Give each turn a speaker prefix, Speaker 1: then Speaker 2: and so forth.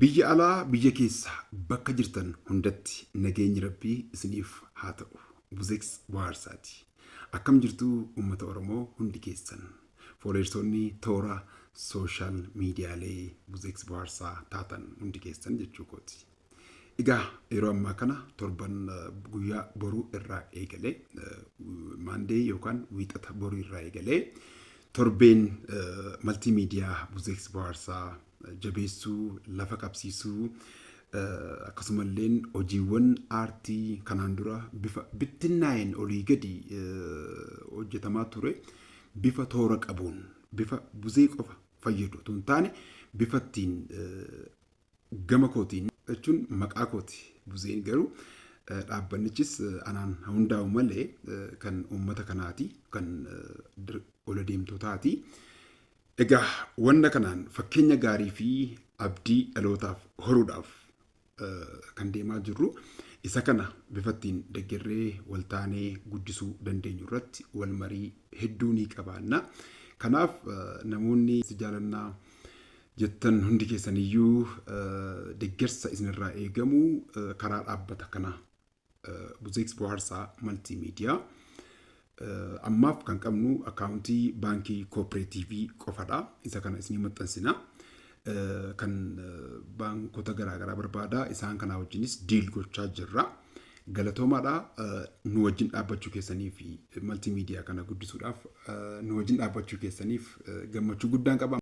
Speaker 1: Biyya alaa biyya keessa bakka jirtan hundatti nageenyi rabbii isiniif haa ta'u. Buzeeks Bohaarsaati. Akkam jirtu uummata Oromoo hundi keessan. Foolleessonni toora sooshaal miidiyaalee Buzeeks Bohaarsaa taatan hundi keessan jechuu kooti. Egaa yeroo ammaa kana torban guyyaa boruu irraa eegalee maandee yookaan wiixata boruu irraa eegalee torbeen maltiimiidiyaa Buzeeks Bohaarsaa jabeessuu lafa qabsiisuu akkasumallee hojiiwwan aartii kanaan dura bifa bittinnaa'een olii gadi hojjetamaa ture bifa toora qabuun bifa buzee qofa fayyadu tun taane bifa ittiin gama kootiin jechuun maqaa kooti buzeen garuu dhaabbanichis anaan hundaa'u malee kan uummata kanaati kan ola deemtotaati. Egaa wanna kanaan fakkeenya gaarii fi abdii dhalootaaf horuudhaaf kan deemaa jirru isa kana bifattiin deeggarree waltaanee guddisuu dandeenyu irratti wal marii hedduu ni qabaanna. Kanaaf namoonni si jaalannaa jettan hundi keessaniyyuu deeggarsa isinirraa eegamu karaa dhaabbata kana Buzeeks Bohaarsaa maltiimiidiyaa. Ammaaf kan qabnu akkaawuntii baankii kooperaatiivii qofadha. Isa kana isinii maxxansina. Kan baankota garaagaraa barbaada. Isaan kanaa wajjinis diil gochaa jirra. Galatoomaadha. Nu wajjin dhaabbachuu keessanii fi maltiimiidiyaa kana guddisuudhaaf nu wajjin dhaabbachuu keessaniif gammachuu guddaan qaba.